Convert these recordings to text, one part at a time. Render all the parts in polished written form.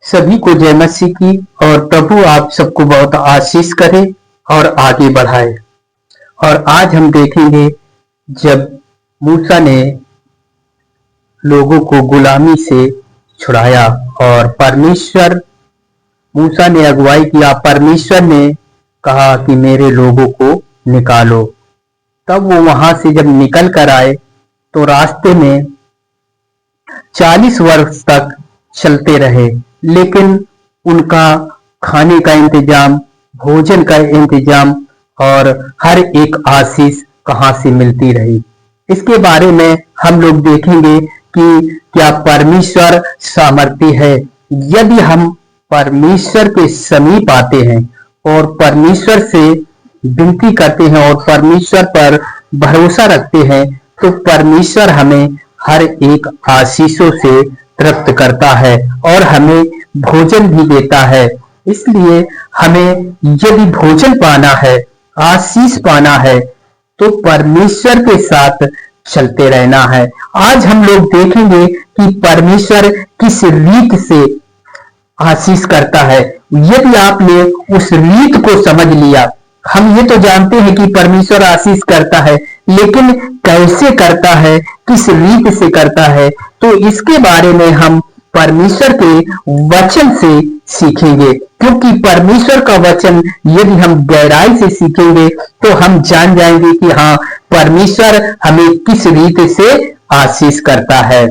सभी को जय मसीह की। और प्रभु आप सबको बहुत आशीष करे और आगे बढ़ाए। और आज हम देखेंगे जब मूसा ने लोगों को गुलामी से छुड़ाया और मूसा ने अगुवाई किया। परमेश्वर ने कहा कि मेरे लोगों को निकालो। तब वो वहां से जब निकल कर आए तो रास्ते में 40 वर्ष तक चलते रहे, लेकिन उनका खाने का इंतजाम, भोजन का इंतजाम और हर एक आशीष कहां से मिलती रही। इसके बारे में हम लोग देखेंगे कि क्या परमेश्वर सामर्थ्य है। यदि हम परमेश्वर के समीप आते हैं और परमेश्वर से विनती करते हैं और परमेश्वर पर भरोसा रखते हैं, तो परमेश्वर हमें हर एक आशीषों से तृप्त करता है और हमें भोजन भी देता है। इसलिए हमें यदि भोजन पाना है, आशीष पाना है, तो परमेश्वर के साथ चलते रहना है। आज हम लोग देखेंगे कि परमेश्वर किस रीत से आशीष करता है। यदि आपने उस रीत को समझ लिया, हम ये तो जानते हैं कि परमेश्वर आशीष करता है, लेकिन कैसे करता है, किस रीत से करता है, तो इसके बारे में हम परमेश्वर के वचन से सीखेंगे। क्योंकि परमेश्वर का वचन यदि हम गहराई से सीखेंगे तो हम जान जाएंगे कि हाँ, परमेश्वर हमें किस रीत से आशीष करता है।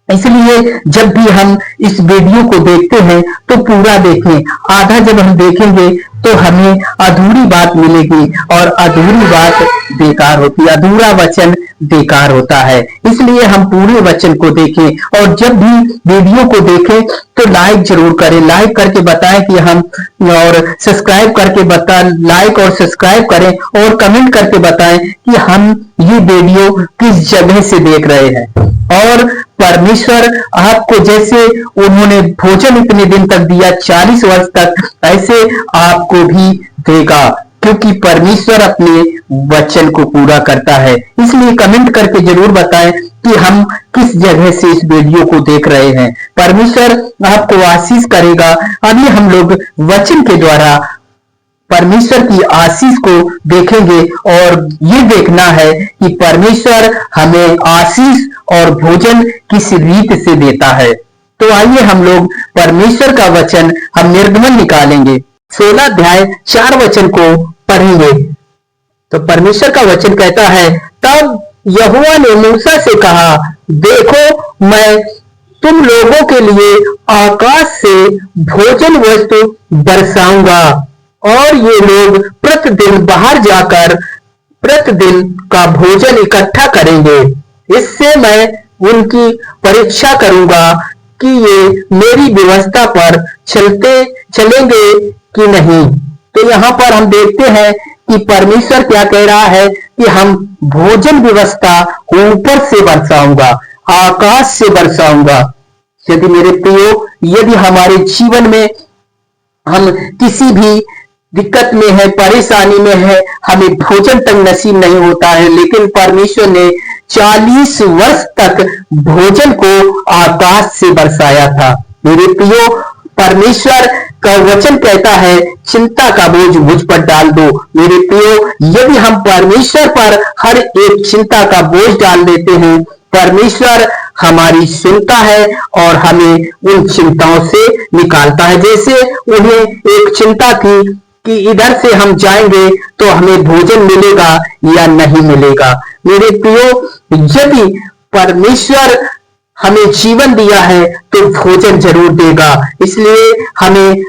इसलिए जब भी हम इस वीडियो को देखते हैं तो पूरा देखें। आधा जब हम देखेंगे तो हमें अधूरी बात मिलेगी और अधूरी बात बेकार होती है, अधूरा वचन बेकार होता है। इसलिए हम पूरे वचन को देखें और जब भी वीडियो को देखें तो लाइक जरूर करें। लाइक करके बताएं कि हम, और सब्सक्राइब करके लाइक और सब्सक्राइब करें और कमेंट करके बताएं कि हम ये वीडियो किस जगह से देख रहे हैं। और परमेश्वर आपको जैसे उन्होंने भोजन इतने दिन तक दिया, 40 वर्ष तक, ऐसे आपको भी देगा, क्योंकि परमेश्वर अपने वचन को पूरा करता है। इसलिए कमेंट करके जरूर बताएं कि हम किस जगह से इस वीडियो को देख रहे हैं। परमेश्वर आपको आशीष करेगा। अभी हम लोग वचन के द्वारा परमेश्वर की आशीष को देखेंगे और ये देखना है कि परमेश्वर हमें आशीष और भोजन किस रीत से देता है। तो आइए हम लोग परमेश्वर का वचन हम निर्गमन निकालेंगे, 16 अध्याय 4 वचन को पढ़ेंगे। तो परमेश्वर का वचन कहता है, तब यहोवा ने मूसा से कहा, देखो मैं तुम लोगों के लिए आकाश से भोजन वस्तु बरसाऊंगा और ये लोग प्रतिदिन बाहर जाकर प्रतिदिन का भोजन इकट्ठा करेंगे। इससे मैं उनकी परीक्षा करूंगा कि ये मेरी व्यवस्था पर चलेंगे कि नहीं। तो यहाँ पर हम देखते हैं कि परमेश्वर क्या कह रहा है कि हम भोजन व्यवस्था ऊपर से बरसाऊंगा, आकाश से बरसाऊंगा। यदि मेरे प्रियो, यदि हमारे जीवन में हम किसी भी दिक्कत में है, परेशानी में है, हमें भोजन तक नसीब नहीं होता है, लेकिन परमेश्वर ने 40 वर्ष तक भोजन को आकाश से बरसाया था। मेरे प्रियो, परमेश्वर का वचन कहता है, चिंता का बोझ मुझ पर डाल दो। मेरे प्रियो, यदि हम परमेश्वर पर हर एक चिंता का बोझ डाल देते हैं, परमेश्वर हमारी सुनता है और हमें उन चिंताओं से निकालता है। जैसे उन्हें एक चिंता थी कि इधर से हम जाएंगे तो हमें भोजन मिलेगा या नहीं मिलेगा। मेरे प्रियो, यदि परमेश्वर हमें जीवन दिया है तो भोजन जरूर देगा। इसलिए हमें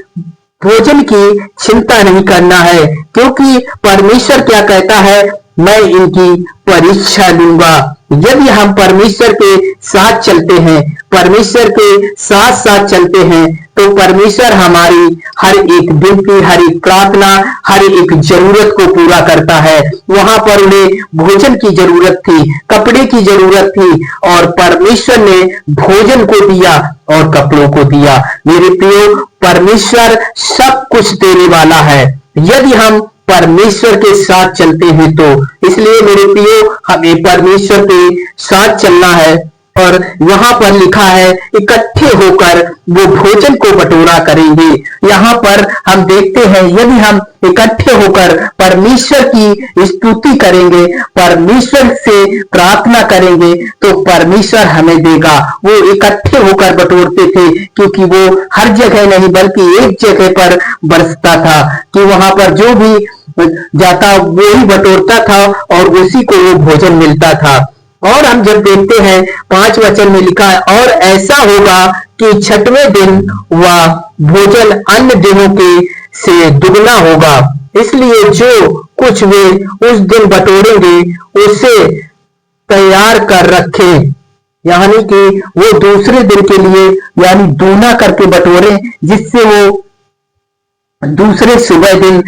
भोजन की चिंता नहीं करना है, क्योंकि परमेश्वर क्या कहता है, मैं इनकी परीक्षा लूंगा। यदि हम परमेश्वर के साथ चलते हैं, परमेश्वर के साथ साथ चलते हैं, तो परमेश्वर हमारी हर एक विनती, हर एक प्रार्थना, हर एक जरूरत को पूरा करता है। वहां पर उन्हें भोजन की जरूरत थी, कपड़े की जरूरत थी, और परमेश्वर ने भोजन को दिया और कपड़ों को दिया। मेरे प्रियो, परमेश्वर सब कुछ देने वाला है यदि हम परमेश्वर के साथ चलते हैं तो। इसलिए मेरे प्रियो, हमें परमेश्वर के साथ चलना है और यहाँ पर लिखा है इकट्ठे होकर वो भोजन को बटोरा करेंगे। यहाँ पर हम देखते हैं यदि हम इकट्ठे होकर परमेश्वर की स्तुति करेंगे, परमेश्वर से प्रार्थना करेंगे तो परमेश्वर हमें देगा। वो इकट्ठे होकर बटोरते थे क्योंकि वो हर जगह नहीं बल्कि एक जगह पर बरसता था कि वहां पर जो भी जाता वो ही बटोरता था और उसी को वो भोजन मिलता था। और हम जब देखते हैं 5 वचन में लिखा है और ऐसा होगा कि छठवें दिन वह भोजन अन्य दिनों के से दुगना होगा, इसलिए जो कुछ वे उस दिन बटोरेंगे उसे तैयार कर रखें, यानी कि वो दूसरे दिन के लिए यानी दूना करके बटोरे जिससे वो दूसरे सुबह दिन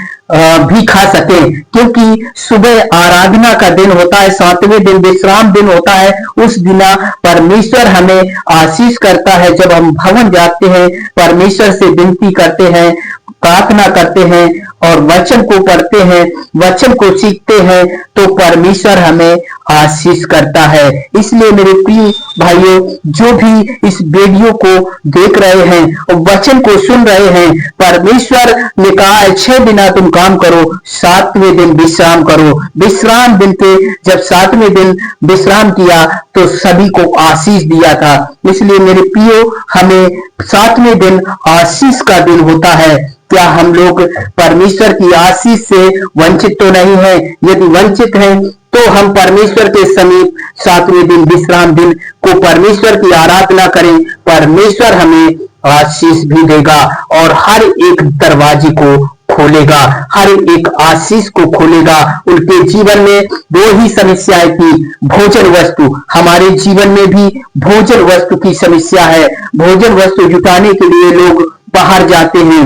भी खा सके, क्योंकि सुबह आराधना का दिन होता है, 7वें दिन विश्राम दिन होता है। उस दिन परमेश्वर हमें आशीष करता है। जब हम भवन जाते हैं, परमेश्वर से विनती करते हैं, प्रार्थना करते हैं और वचन को पढ़ते हैं, वचन को सीखते हैं तो परमेश्वर हमें आशीष करता है। इसलिए मेरे प्रिय भाइयों, जो भी इस वीडियो को देख रहे हैं और वचन को सुन रहे हैं, परमेश्वर ने कहा है 6 दिन तुम काम करो, 7वें दिन विश्राम करो। विश्राम दिन पे जब 7वें दिन विश्राम किया तो सभी को आशीष दिया था। इसलिए मेरे प्रियो, हमें 7वें दिन आशीष का दिन होता है। क्या हम लोग परमेश्वर की आशीष से वंचित तो नहीं है? यदि वंचित हैं तो हम परमेश्वर के समीप 7वें दिन विश्राम दिन को परमेश्वर की आराधना करें। परमेश्वर हमें आशीष भी देगा और हर एक दरवाजे को खोलेगा, हर एक आशीष को खोलेगा। उनके जीवन में दो ही समस्याएं थी, भोजन वस्तु। हमारे जीवन में भी भोजन वस्तु की समस्या है। भोजन वस्तु जुटाने के लिए लोग बाहर जाते हैं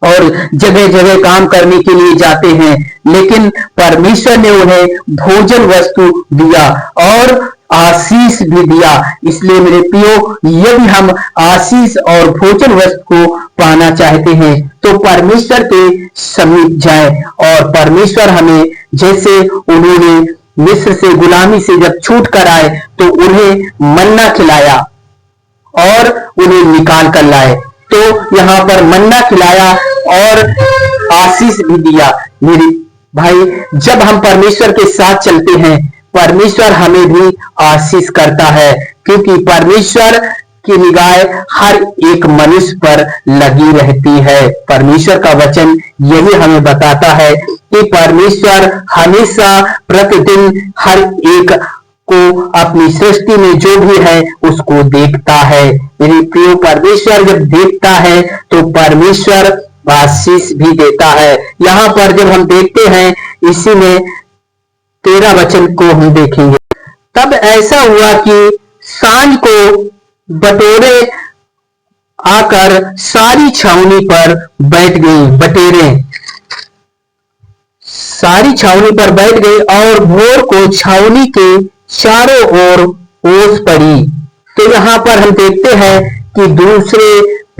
और जगह जगह काम करने के लिए जाते हैं, लेकिन परमेश्वर ने उन्हें भोजन वस्तु दिया और आशीष भी दिया। इसलिए मेरे प्रियो, यदि हम आशीष और भोजन वस्तु को पाना चाहते हैं तो परमेश्वर के समीप जाएं और परमेश्वर हमें, जैसे उन्होंने मिस्र से गुलामी से जब छूट कर आए तो उन्हें मन्ना खिलाया और उन्हें निकाल कर लाए, तो यहाँ पर मन्ना खिलाया और आशीष भी दिया। मेरे भाई, जब हम परमेश्वर के साथ चलते हैं, परमेश्वर हमें भी आशीष करता है, क्योंकि परमेश्वर की निगाह हर एक मनुष्य पर लगी रहती है। परमेश्वर का वचन यही हमें बताता है कि परमेश्वर हमेशा प्रतिदिन हर एक को अपनी सृष्टि में जो भी है उसको देखता है। मेरे प्रिय, परमेश्वर जब देखता है तो परमेश्वर आशीष भी देता है। यहाँ पर जब हम देखते हैं, इसी में 13 वचन को हम देखेंगे। तब ऐसा हुआ कि सांझ को बटोरे आकर सारी छावनी पर बैठ गई, बटेरें सारी छावनी पर बैठ गई और भोर को छावनी के चारों ओर ओस पड़ी। तो यहाँ पर हम देखते हैं कि दूसरे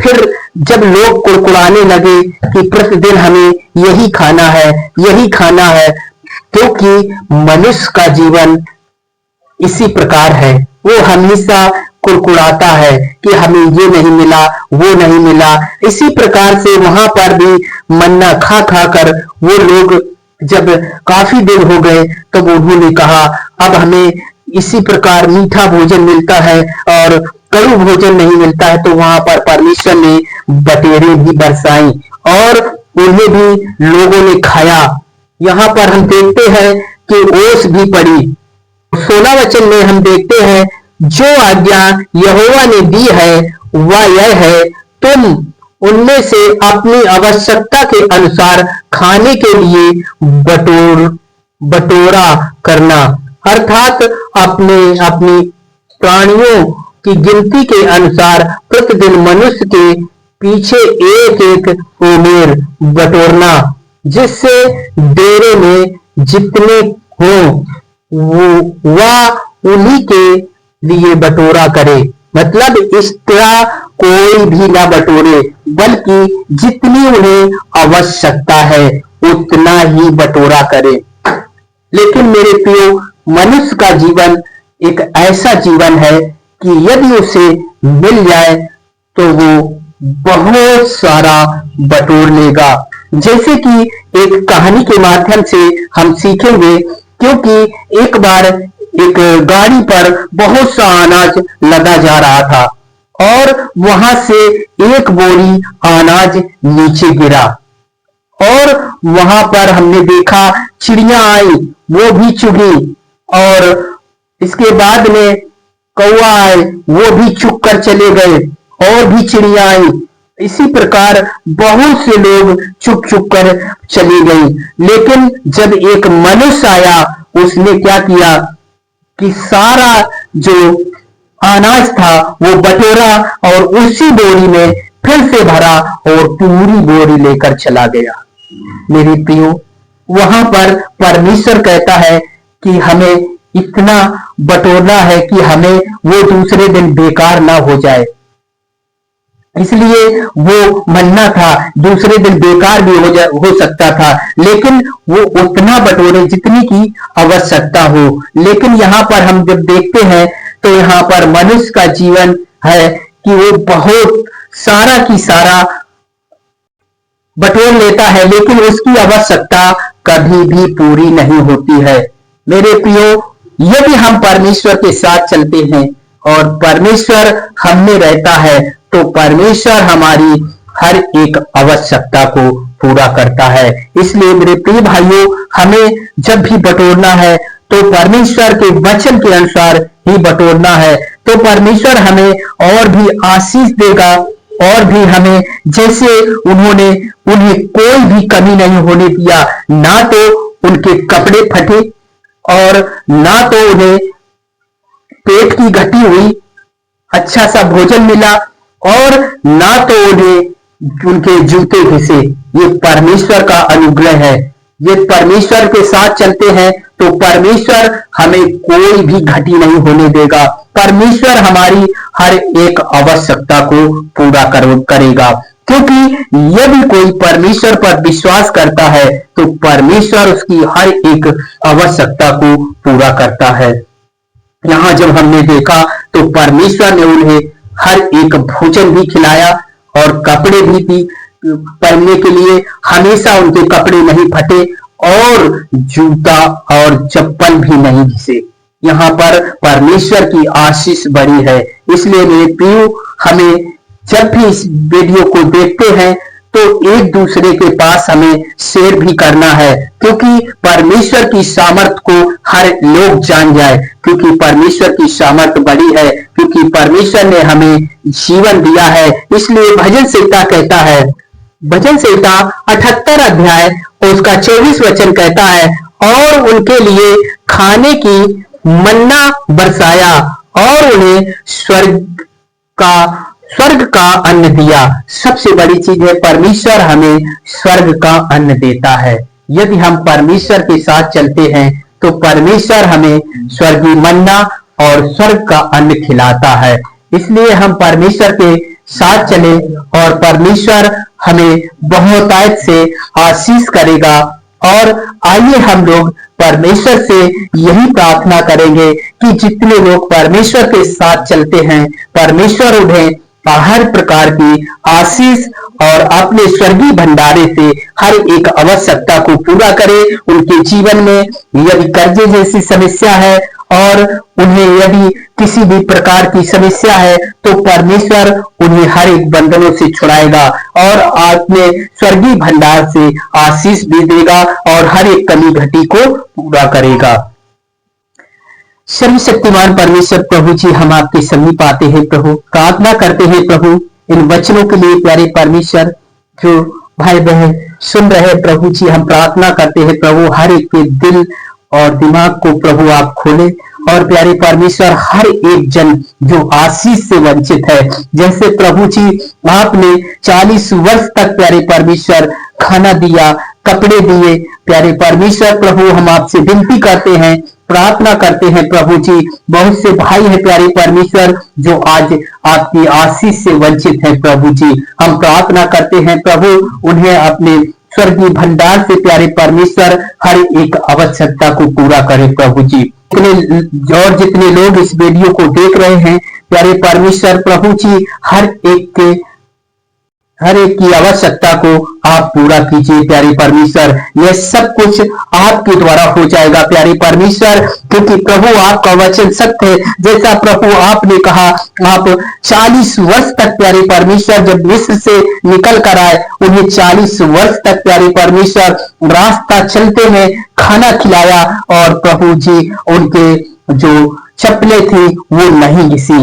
फिर जब लोग कुड़कुड़ाने लगे कि प्रतिदिन हमें यही खाना है, यही खाना है, क्योंकि मनुष्य का जीवन इसी प्रकार है। वो हमेशा कुड़कुड़ाता है कि हमें ये नहीं मिला, वो नहीं मिला। इसी प्रकार से वहां पर भी मन्ना खा खा कर वो लोग जब काफी दिन हो गए तब उन्होंने कहा अब हमें इसी प्रकार मीठा भोजन मिलता है और कड़ू भोजन नहीं मिलता है। तो वहां पर परमेश्वर ने बटेरें भी बरसाई और उन्हें भी लोगों ने खाया। यहाँ पर हम देखते हैं कि ओस भी पड़ी। 16 वचन में हम देखते हैं, जो आज्ञा यहोवा ने दी है वह यह है, तुम उनमें से अपनी आवश्यकता के अनुसार खाने के लिए बटोरा करना, अर्थात अपने अपनी प्राणियों की गिनती के अनुसार प्रतिदिन मनुष्य के पीछे एक एक ओमेर बटोरना, जिससे डेरे में जितने हो वह उन्हीं के लिए बटोरा करे। मतलब इस तरह कोई भी ना बटोरे, बल्कि जितनी उन्हें आवश्यकता है उतना ही बटोरा करे। लेकिन मेरे प्रियो, मनुष्य का जीवन एक ऐसा जीवन है कि यदि उसे मिल जाए तो वो बहुत सारा बटोर लेगा। जैसे कि एक कहानी के माध्यम से हम सीखेंगे, क्योंकि एक बार एक गाड़ी पर बहुत सा अनाज लदा जा रहा था और वहां से एक बोरी अनाज नीचे गिरा और वहां पर हमने देखा चिड़िया आई, वो भी चुगी और इसके बाद में कौवा आए, वो भी चुग कर चले गए और भी चिड़िया आई। इसी प्रकार बहुत से लोग चुप चुप कर चली गई। लेकिन जब एक मनुष्य आया, उसने क्या किया कि सारा जो अनाज था वो बटोरा और उसी बोरी में फिर से भरा और पूरी बोरी लेकर चला गया। मेरे प्रियो, वहां पर परमेश्वर कहता है कि हमें इतना बटोरना है कि हमें वो दूसरे दिन बेकार ना हो जाए। इसलिए वो मन्ना था, दूसरे दिन बेकार भी हो सकता था, लेकिन वो उतना बटोरे जितनी की आवश्यकता हो। लेकिन यहाँ पर हम जब देखते हैं तो यहाँ पर मनुष्य का जीवन है कि वो बहुत सारा की सारा बटोर लेता है, लेकिन उसकी आवश्यकता कभी भी पूरी नहीं होती है। मेरे प्रियो, यदि हम परमेश्वर के साथ चलते हैं और परमेश्वर हम में रहता है तो परमेश्वर हमारी हर एक आवश्यकता को पूरा करता है। इसलिए मेरे प्रिय भाइयों, हमें जब भी बटोरना है तो परमेश्वर के वचन के अनुसार ही बटोरना है, तो परमेश्वर हमें और भी आशीष देगा और भी हमें, जैसे उन्होंने उन्हें कोई भी कमी नहीं होने दिया, ना तो उनके कपड़े फटे और ना तो उन्हें पेट की घटी हुई अच्छा सा भोजन मिला और ना तो उन्हें उनके जूते घिसे। ये परमेश्वर का अनुग्रह है। ये परमेश्वर के साथ चलते हैं तो परमेश्वर हमें कोई भी घटी नहीं होने देगा। परमेश्वर हमारी हर एक आवश्यकता को पूरा करेगा, क्योंकि यदि कोई परमेश्वर पर विश्वास करता है तो परमेश्वर उसकी हर एक आवश्यकता को पूरा करता है। यहाँ जब हमने देखा तो परमेश्वर ने उन्हें हर एक भोजन भी खिलाया और कपड़े भी दी पहनने के लिए, हमेशा उनके कपड़े नहीं फटे और जूता और चप्पल भी नहीं घिसे। यहाँ पर परमेश्वर की आशीष बड़ी है। इसलिए मेरे प्रियो, हमें जब भी इस वीडियो को देखते हैं तो एक दूसरे के पास हमें शेयर भी करना है, क्योंकि परमेश्वर की सामर्थ को हर लोग जान जाए, क्योंकि परमेश्वर की सामर्थ बड़ी है, क्योंकि परमेश्वर ने हमें जीवन दिया है। इसलिए भजन संहिता कहता है, भजन संहिता 78 अध्याय उसका 24 वचन कहता है, और उनके लिए खाने की मन्ना बरसाया और उन्हें स्वर्ग का अन्न दिया। सबसे बड़ी चीज है, परमेश्वर हमें स्वर्ग का अन्न देता है। यदि हम परमेश्वर के साथ चलते हैं तो परमेश्वर हमें स्वर्गीय मन्ना और स्वर्ग का अन्न खिलाता है। इसलिए हम परमेश्वर के साथ चले और परमेश्वर हमें बहुतायत से आशीष करेगा। और आइए हम लोग परमेश्वर से यही प्रार्थना करेंगे कि जितने लोग परमेश्वर के साथ चलते हैं, परमेश्वर उन्हें हर प्रकार की आशीष और अपने स्वर्गीय भंडारे से हर एक आवश्यकता को पूरा करे। उनके जीवन में यदि कर्जे जैसी समस्या है और उन्हें यदि किसी भी प्रकार की समस्या है तो परमेश्वर उन्हें हर एक बंधनों से छुड़ाएगा और अपने स्वर्गीय भंडार से आशीष भी देगा और हर एक कमी घटी को पूरा करेगा। सर्वशक्तिमान परमेश्वर प्रभु जी, हम आपके समीप आते हैं प्रभु, प्रार्थना करते हैं प्रभु इन वचनों के लिए। प्यारे परमेश्वर, जो भाई बहन सुन रहे प्रभु जी, हम प्रार्थना करते हैं प्रभु हर एक के दिल और दिमाग को प्रभु आप खोले और प्यारे परमेश्वर हर एक जन जो आशीष से वंचित है, जैसे प्रभु जी आपने 40 वर्ष तक प्यारे परमेश्वर खाना दिया, कपड़े दिए, प्यारे परमेश्वर प्रभु हम आपसे विनती करते हैं, प्रार्थना करते हैं प्रभु जी, बहुत से भाई हैं प्यारे परमेश्वर जो आज आपकी आशीष से वंचित हैं प्रभु जी। हम प्रार्थना करते हैं प्रभु उन्हें अपने स्वर्गीय भंडार से प्यारे परमेश्वर हर एक आवश्यकता को पूरा करे प्रभु जी। जितने लोग इस वीडियो को देख रहे हैं प्यारे परमेश्वर प्रभु जी, हर एक की आवश्यकता को आप पूरा कीजिए प्यारे परमेश्वर। यह सब कुछ आपके द्वारा हो जाएगा प्यारे परमेश्वर, क्योंकि प्रभु आपका वचन सत्य है। जैसा प्रभु आपने कहा, आप 40 वर्ष तक प्यारे परमेश्वर जब मिस्र से निकल कर आए, उन्हें 40 वर्ष तक प्यारे परमेश्वर रास्ता चलते में खाना खिलाया, और प्रभु जी उनके जो चप्पलें थी वो नहीं घिसी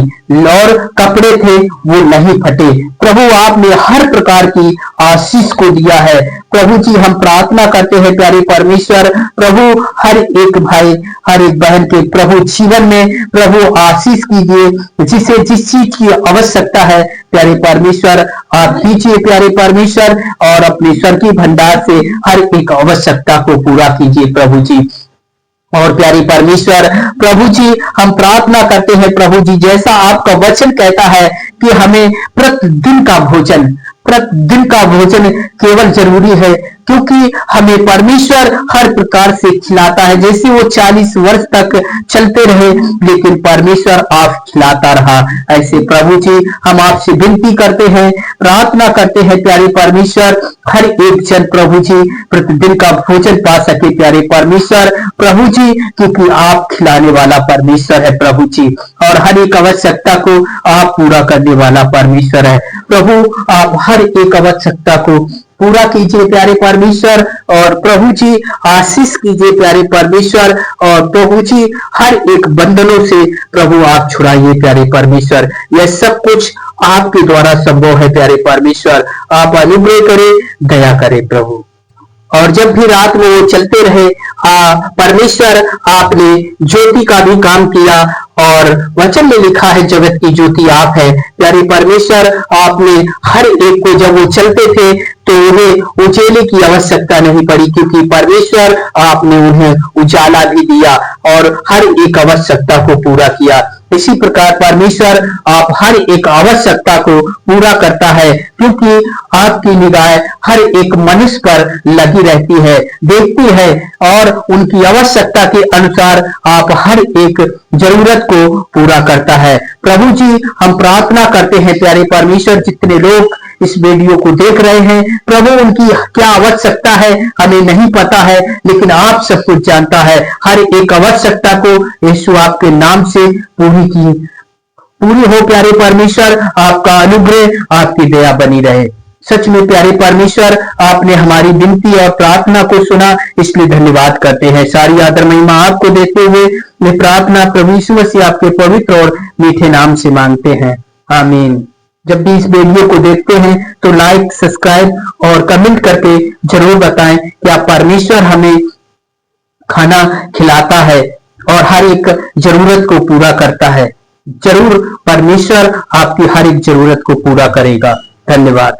और कपड़े थे वो नहीं फटे। प्रभु आपने हर प्रकार की आशीष को दिया है। प्रभु जी हम प्रार्थना करते हैं प्यारे परमेश्वर, प्रभु हर एक भाई हर एक बहन के प्रभु जीवन में प्रभु आशीष कीजिए, जिसे जिस चीज की आवश्यकता है प्यारे परमेश्वर आप दीजिए प्यारे परमेश्वर, और अपने स्वर्गीय भंडार से हर एक आवश्यकता को पूरा कीजिए प्रभु जी। और प्यारी परमेश्वर प्रभु जी हम प्रार्थना करते हैं प्रभु जी, जैसा आपका वचन कहता है कि हमें प्रतिदिन का भोजन केवल जरूरी है, क्योंकि हमें परमेश्वर हर प्रकार से खिलाता है। जैसे वो 40 वर्ष तक चलते रहे, लेकिन परमेश्वर आप खिलाता रहा। ऐसे प्रभु जी हम आपसे विनती करते हैं, प्रार्थना करते हैं प्यारे परमेश्वर, हर एक जन प्रभु जी प्रतिदिन का भोजन पा सके प्यारे परमेश्वर प्रभु जी, क्योंकि आप खिलाने वाला परमेश्वर है प्रभु जी, और हर एक आवश्यकता को आप पूरा करने वाला परमेश्वर है प्रभु। आप हर एक आवश्यकता को पूरा कीजिए प्यारे परमेश्वर, और प्रभु जी आशीष कीजिए प्यारे परमेश्वर, और प्रभु जी हर एक बंधनों से प्रभु आप छुड़ाइए प्यारे परमेश्वर। यह सब कुछ आपके द्वारा संभव है प्यारे परमेश्वर, आप अनुग्रह करें, दया करें प्रभु। और जब भी रात में वो चलते रहे, परमेश्वर आपने ज्योति का भी काम किया, और वचन में लिखा है जगत की ज्योति आप है प्यारे परमेश्वर। आपने हर एक को जब वो चलते थे तो उन्हें उजाले की आवश्यकता नहीं पड़ी, क्योंकि परमेश्वर आपने उन्हें उजाला भी दिया और हर एक आवश्यकता को पूरा किया। इसी प्रकार परमेश्वर आप हर एक आवश्यकता को पूरा करता है, क्योंकि आपकी निगाह हर एक मनुष्य पर लगी रहती है, देखती है, और उनकी आवश्यकता के अनुसार आप हर एक जरूरत को पूरा करता है। प्रभु जी हम प्रार्थना करते हैं प्यारे परमेश्वर, जितने लोग इस वीडियो को देख रहे हैं प्रभु, उनकी क्या आवश्यकता है हमें नहीं पता है, लेकिन आप सब कुछ जानता है। हर एक आवश्यकता को यीशु आपके नाम से पूरी हो प्यारे परमेश्वर। आपका अनुग्रह आपकी दया बनी रहे। सच में प्यारे परमेश्वर आपने हमारी विनती और प्रार्थना को सुना, इसलिए धन्यवाद करते हैं। सारी आदर महिमा आपको देते हुए मैं प्रार्थना प्रभु यीशु मसीह आपके पवित्र और मीठे नाम से मांगते हैं, आमीन। जब भी इस वीडियो को देखते हैं तो लाइक, सब्सक्राइब और कमेंट करके जरूर बताएं कि आप परमेश्वर हमें खाना खिलाता है और हर एक जरूरत को पूरा करता है। जरूर परमेश्वर आपकी हर एक जरूरत को पूरा करेगा। धन्यवाद।